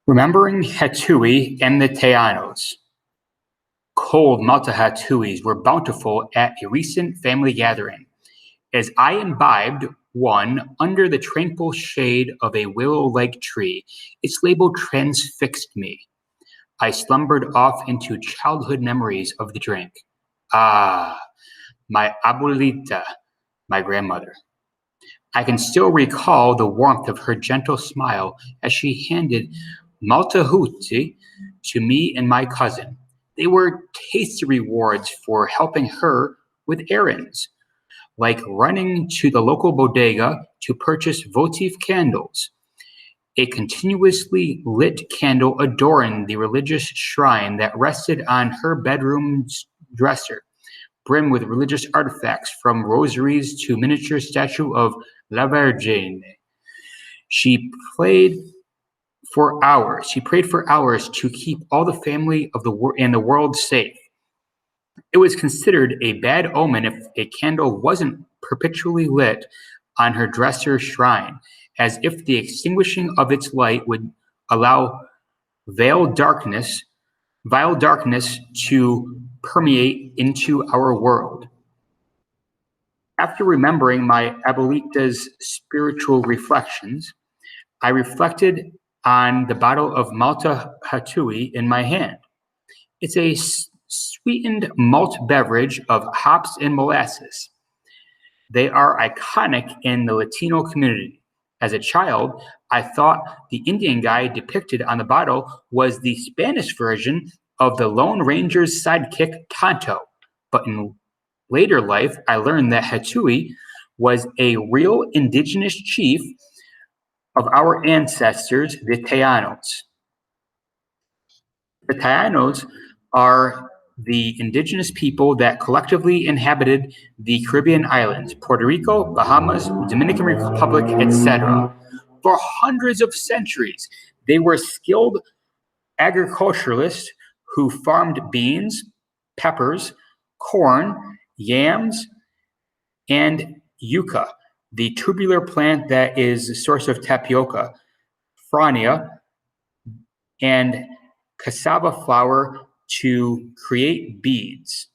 Remembering Hatuey and the Tainos. Cold Malta Hatueys were bountiful at a recent family gathering. As I imbibed one under the tranquil shade of a willow-like tree, its label transfixed me. I slumbered off into childhood memories of the drink. Ah, my abuelita, my grandmother. I can still recall the warmth of her gentle smile as she handed Maltahuti to me and my cousin. They were tasty rewards for helping her with errands, like running to the local bodega to purchase votive candles. A continuously lit candle adorned the religious shrine that rested on her bedroom's dresser, brimmed with religious artifacts from rosaries to miniature statue of La Virgin. She prayed for hours. She prayed for hours to keep all the family of and the world safe. It was considered a bad omen if a candle wasn't perpetually lit on her dresser shrine, as if the extinguishing of its light would allow vile darkness to permeate into our world. After remembering my abuelita's spiritual reflections, I reflected on the bottle of Malta Hatuey in my hand. It's a sweetened malt beverage of hops and molasses. They are iconic in the Latino community. As a child, I thought the Indian guy depicted on the bottle was the Spanish version of the Lone Ranger's sidekick, Tonto. But in later life, I learned that Hatuey was a real indigenous chief of our ancestors, the Tainos. The Tainos are the indigenous people that collectively inhabited the Caribbean islands, Puerto Rico, Bahamas, Dominican Republic, etc. For hundreds of centuries, they were skilled agriculturalists who farmed beans, peppers, corn, yams, and yucca, the tubular plant that is the source of tapioca, frania, and cassava flour to create beads.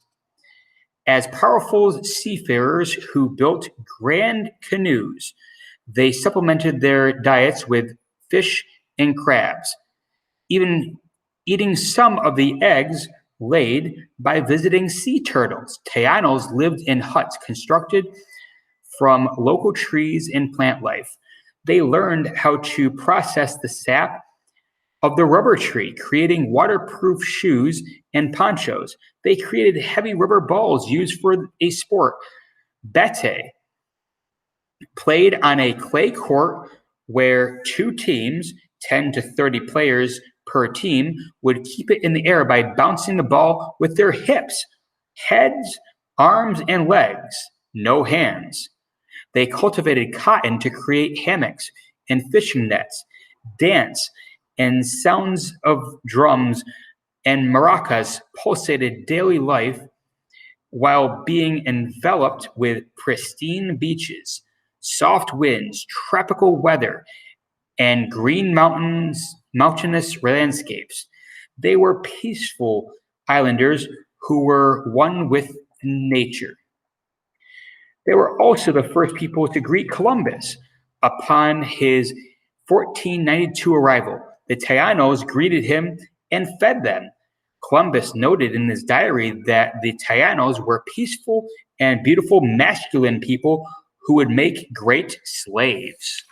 As powerful seafarers who built grand canoes, they supplemented their diets with fish and crabs, even eating some of the eggs laid by visiting sea turtles. Tainos lived in huts constructed from local trees and plant life. They learned how to process the sap of the rubber tree, creating waterproof shoes and ponchos. They created heavy rubber balls used for a sport, bete, played on a clay court where two teams, 10 to 30 players per team, would keep it in the air by bouncing the ball with their hips, heads, arms, and legs, no hands. They cultivated cotton to create hammocks and fishing nets, dance, and sounds of drums and maracas pulsated daily life while being enveloped with pristine beaches, soft winds, tropical weather, and green mountainous landscapes. They were peaceful islanders who were one with nature. They were also the first people to greet Columbus upon his 1492 arrival. The Tainos greeted him and fed them. Columbus noted in his diary that the Tainos were peaceful and beautiful masculine people who would make great slaves.